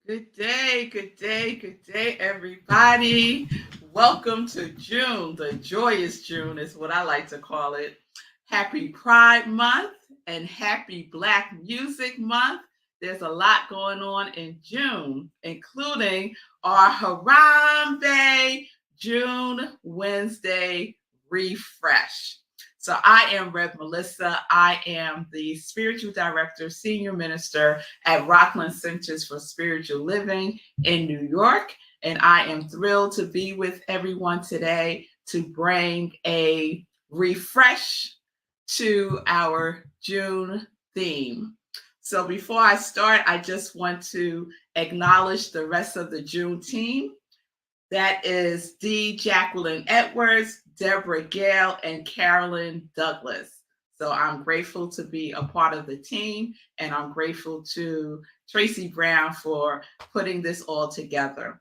Good day, everybody. Welcome to June. The joyous June is what I like to call it. Happy Pride Month and happy Black Music Month. There's a lot going on in June, including our Harambee June Wednesday refresh. So I am revmelissa. I am the spiritual director, senior minister at Rockland Centers for Spiritual Living in New York. And I am thrilled to be with everyone today to bring a refresh to our June theme. So before I start, I just want to acknowledge the rest of the June team. That is D. Jacqueline Edwards, Deborah Gale, and Carolyn Douglas. So I'm grateful to be a part of the team, and I'm grateful to Tracy Brown for putting this all together.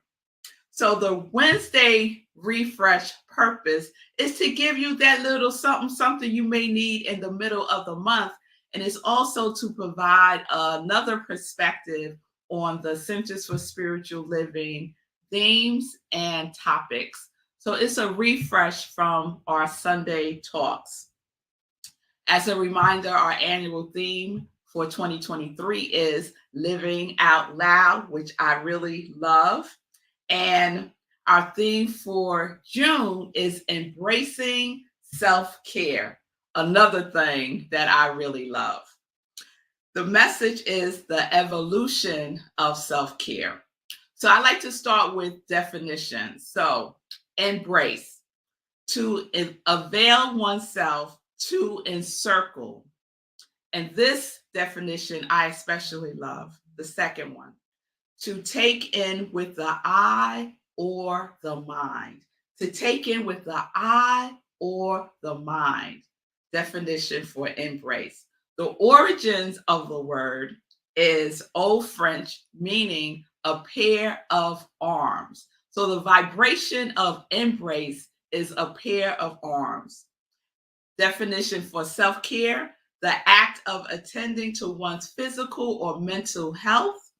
So the Wednesday refresh purpose is to give you that little something you may need in the middle of the month. And it's also to provide another perspective on the Centers for Spiritual Living themes and topics. So it's a refresh from our Sunday talks. As a reminder, our annual theme for 2023 is Living Out Loud, which I really love. And our theme for June is Embracing Self-Care, another thing that I really love. The message is the evolution of self-care. So I like to start with definitions. So, embrace, to avail oneself, to encircle. And this definition I especially love, the second one, to take in with the eye or the mind. To take in with the eye or the mind. Definition for embrace. The origins of the word is Old French, meaning a pair of arms. So the vibration of embrace is a pair of arms. Definition for self-care, the act of attending to one's physical or mental health,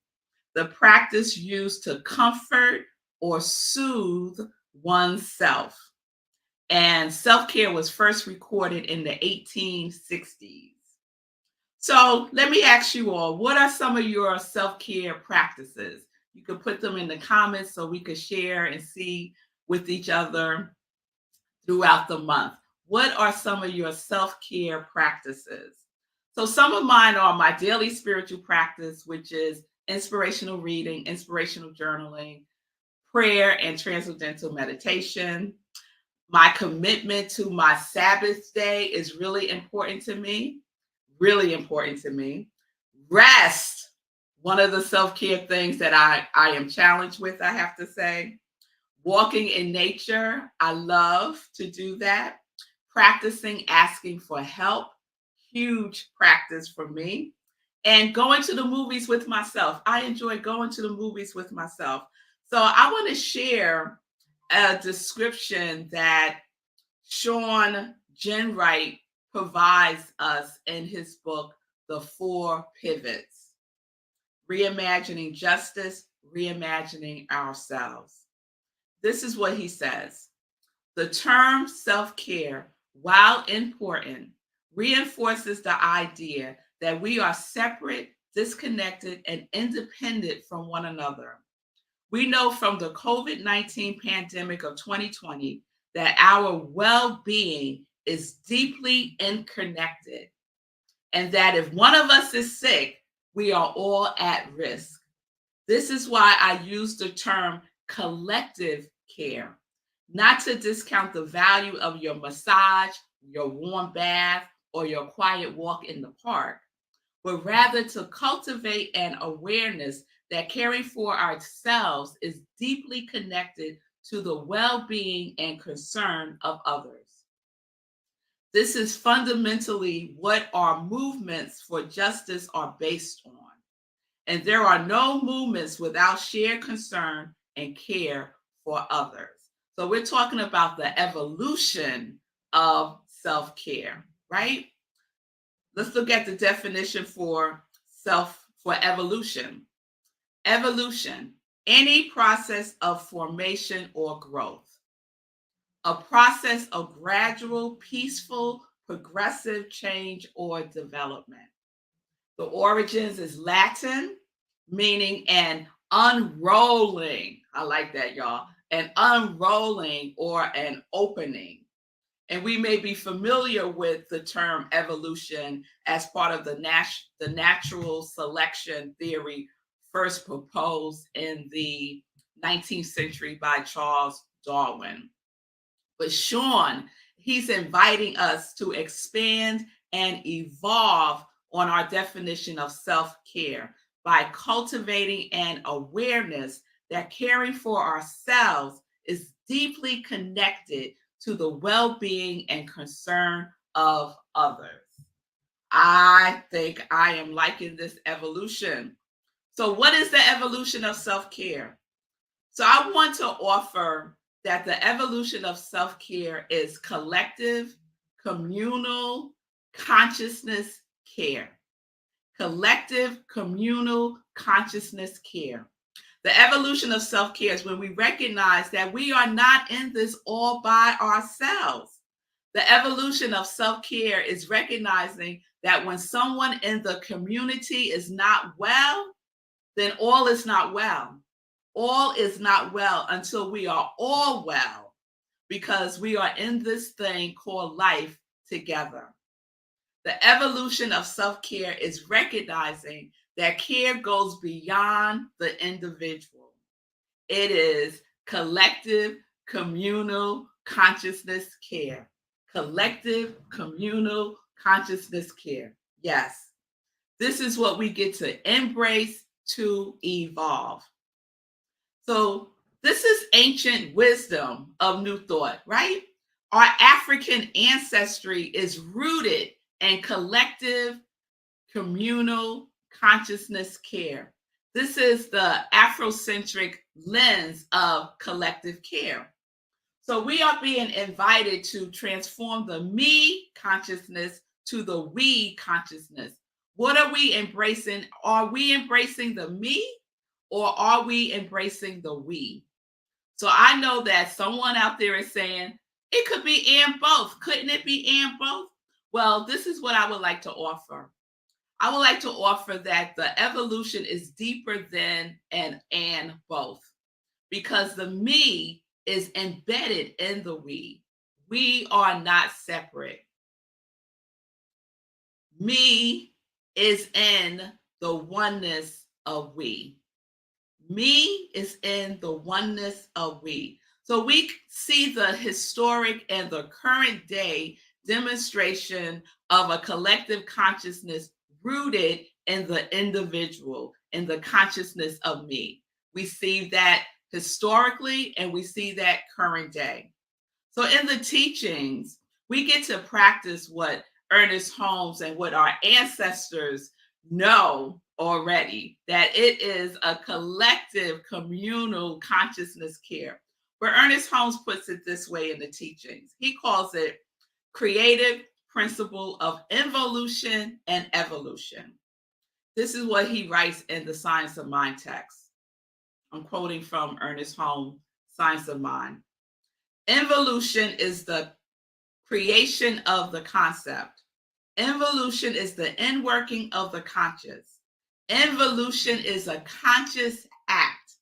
the practice used to comfort or soothe oneself. And self-care was first recorded in the 1860s. So let me ask you all, what are some of your self-care practices? You could put them in the comments so we could share and see with each other throughout the month. What are some of your self-care practices? So some of mine are my daily spiritual practice, which is inspirational reading, inspirational journaling, prayer, and transcendental meditation. My commitment to my Sabbath day is really important to me. Really important to me. Rest, one of the self-care things that I am challenged with, I have to say. Walking in nature, I love to do that. Practicing asking for help, huge practice for me. And going to the movies with myself. I enjoy going to the movies with myself. So I want to share a description that Sean Genwright provides us in his book, The Four Pivots: Reimagining Justice, Reimagining Ourselves. This is what he says. The term self-care, while important, reinforces the idea that we are separate, disconnected, and independent from one another. We know from the COVID-19 pandemic of 2020 that our well-being is deeply interconnected, and that if one of us is sick, we are all at risk. This is why I use the term collective care, not to discount the value of your massage, your warm bath, or your quiet walk in the park, but rather to cultivate an awareness that caring for ourselves is deeply connected to the well-being and concern of others. This is fundamentally what our movements for justice are based on. And there are no movements without shared concern and care for others. So we're talking about the evolution of self-care, right? Let's look at the definition for evolution. Evolution, any process of formation or growth, a process of gradual, peaceful, progressive change or development. The origins is Latin, meaning an unrolling. I like that, y'all. An unrolling or an opening. And we may be familiar with the term evolution as part of the natural selection theory first proposed in the 19th century by Charles Darwin. But Sean, he's inviting us to expand and evolve on our definition of self-care by cultivating an awareness that caring for ourselves is deeply connected to the well-being and concern of others. I think I am liking this evolution. So, what is the evolution of self-care? So, I want to offer that the evolution of self-care is collective, communal consciousness care. Collective, communal consciousness care. The evolution of self-care is when we recognize that we are not in this all by ourselves. The evolution of self-care is recognizing that when someone in the community is not well, then all is not well. All is not well until we are all well, because we are in this thing called life together. The evolution of self-care is recognizing that care goes beyond the individual. It is collective, communal consciousness care. Collective, communal consciousness care. Yes, this is what we get to embrace to evolve. So this is ancient wisdom of New Thought, right? Our African ancestry is rooted in collective, communal consciousness care. This is the Afrocentric lens of collective care. So we are being invited to transform the me consciousness to the we consciousness. What are we embracing? Are we embracing the me, or are we embracing the we? So I know that someone out there is saying, it could be and both. Couldn't it be and both? Well, this is what I would like to offer. I would like to offer that the evolution is deeper than an and both, because the me is embedded in the we. We are not separate. Me is in the oneness of we. Me is in the oneness of we. So we see the historic and the current day demonstration of a collective consciousness rooted in the individual, in the consciousness of me. We see that historically, and we see that current day. So in the teachings, we get to practice what Ernest Holmes and what our ancestors know already, that it is a collective communal consciousness care. But Ernest Holmes puts it this way in the teachings. He calls it creative principle of involution and evolution. This is what he writes in the Science of Mind text. I'm quoting from Ernest Holmes, Science of Mind. Involution is the creation of the concept. Involution is the inworking of the conscious. Involution is a conscious act.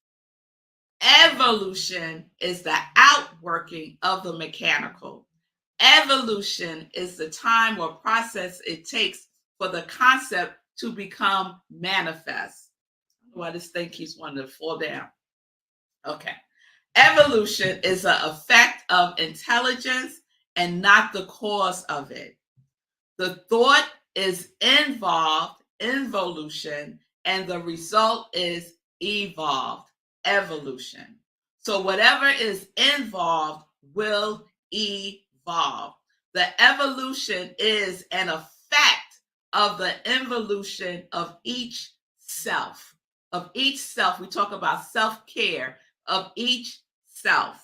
Evolution is the outworking of the mechanical. Evolution is the time or process it takes for the concept to become manifest. I just think he's wanting to fall down. Okay. Evolution is an effect of intelligence and not the cause of it. The thought is involved, involution, and the result is evolved, evolution. So whatever is involved will evolve. The evolution is an effect of the involution of each self. Of each self, we talk about self-care of each self.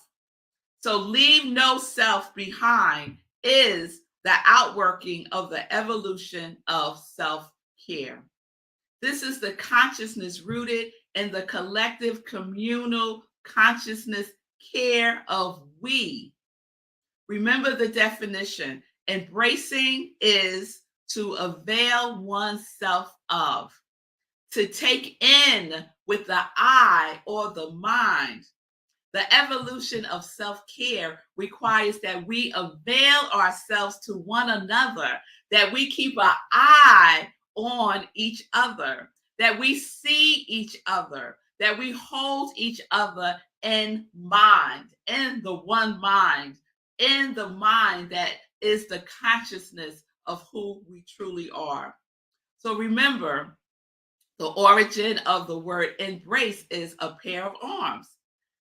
So leave no self behind is the outworking of the evolution of self-care. This is the consciousness rooted in the collective communal consciousness care of we. Remember the definition. Embracing is to avail oneself of, to take in with the eye or the mind. The evolution of self-care requires that we avail ourselves to one another, that we keep an eye on each other, that we see each other, that we hold each other in mind, in the one mind, in the mind that is the consciousness of who we truly are. So remember, the origin of the word embrace is a pair of arms.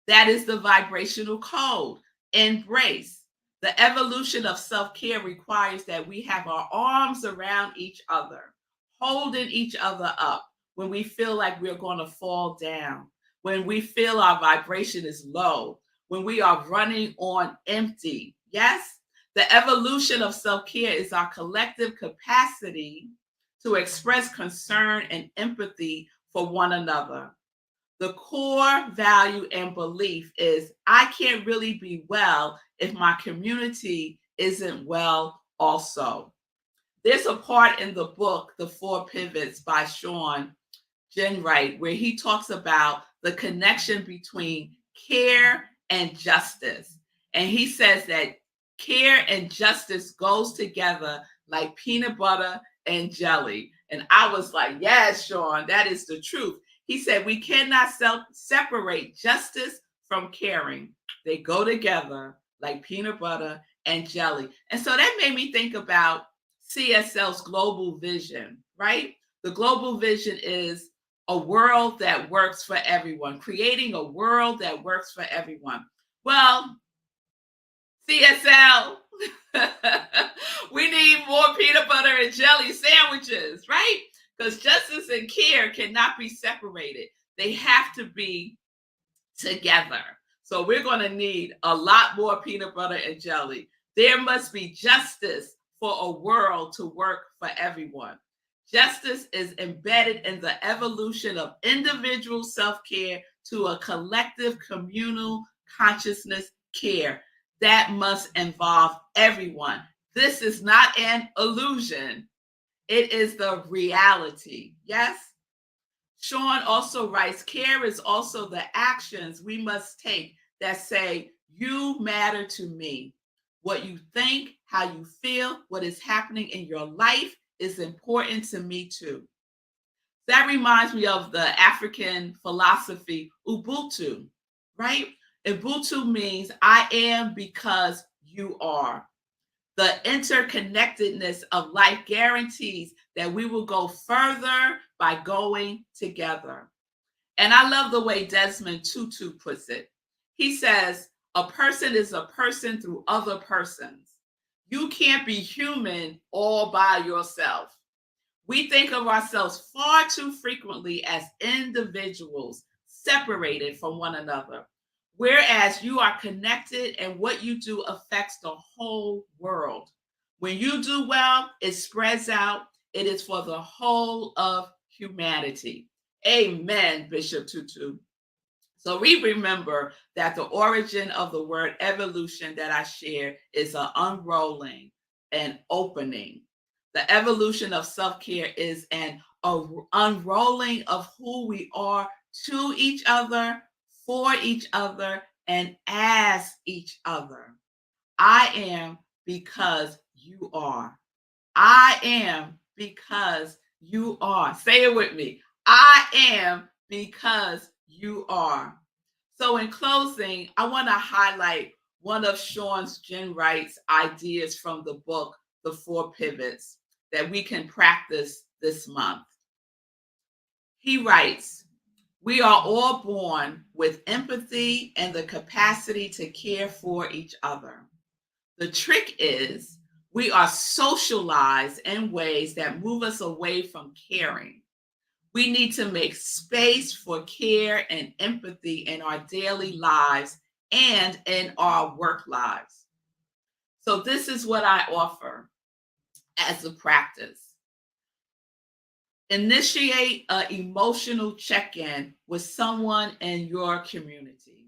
That is the vibrational code. Embrace. The evolution of self-care requires that we have our arms around each other, holding each other up when we feel like we're going to fall down, when we feel our vibration is low, when we are running on empty. Yes? The evolution of self-care is our collective capacity to express concern and empathy for one another. The core value and belief is I can't really be well if my community isn't well also. There's a part in the book, The Four Pivots by Sean Jenwright, where he talks about the connection between care and justice. And he says that care and justice goes together like peanut butter and jelly. And I was like, yes, Sean, that is the truth. He said, we cannot separate justice from caring. They go together like peanut butter and jelly. And so that made me think about CSL's global vision, right? The global vision is a world that works for everyone, creating a world that works for everyone. Well, CSL, we need more peanut butter and jelly sandwiches, right? Because justice and care cannot be separated. They have to be together. So we're going to need a lot more peanut butter and jelly. There must be justice for a world to work for everyone. Justice is embedded in the evolution of individual self-care to a collective communal consciousness care that must involve everyone. This is not an illusion. It is the reality. Yes? Sean also writes, care is also the actions we must take that say, you matter to me. What you think, how you feel, what is happening in your life is important to me too. That reminds me of the African philosophy, Ubuntu, right? Ubuntu means I am because you are. The interconnectedness of life guarantees that we will go further by going together. And I love the way Desmond Tutu puts it. He says, a person is a person through other persons. You can't be human all by yourself. We think of ourselves far too frequently as individuals separated from one another. Whereas you are connected and what you do affects the whole world. When you do well, it spreads out. It is for the whole of humanity. Amen, Bishop Tutu. So we remember that the origin of the word evolution that I shared is an unrolling and opening. The evolution of self-care is an unrolling of who we are to each other, for each other, and as each other. I am because you are. I am because you are. Say it with me. I am because you are. So in closing, I want to highlight one of Sean's Jenwright's ideas from the book, The Four Pivots, that we can practice this month. He writes, we are all born with empathy and the capacity to care for each other. The trick is we are socialized in ways that move us away from caring. We need to make space for care and empathy in our daily lives and in our work lives. So this is what I offer as a practice. Initiate an emotional check-in with someone in your community.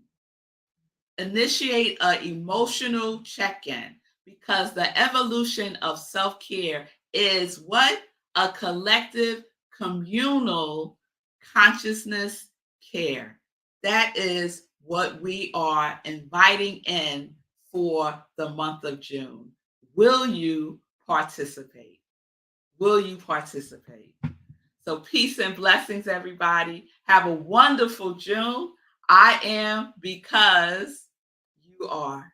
Initiate an emotional check-in because the evolution of self-care is what? A collective communal consciousness care. That is what we are inviting in for the month of June. Will you participate? Will you participate? So peace and blessings, everybody. Have a wonderful June. I am because you are.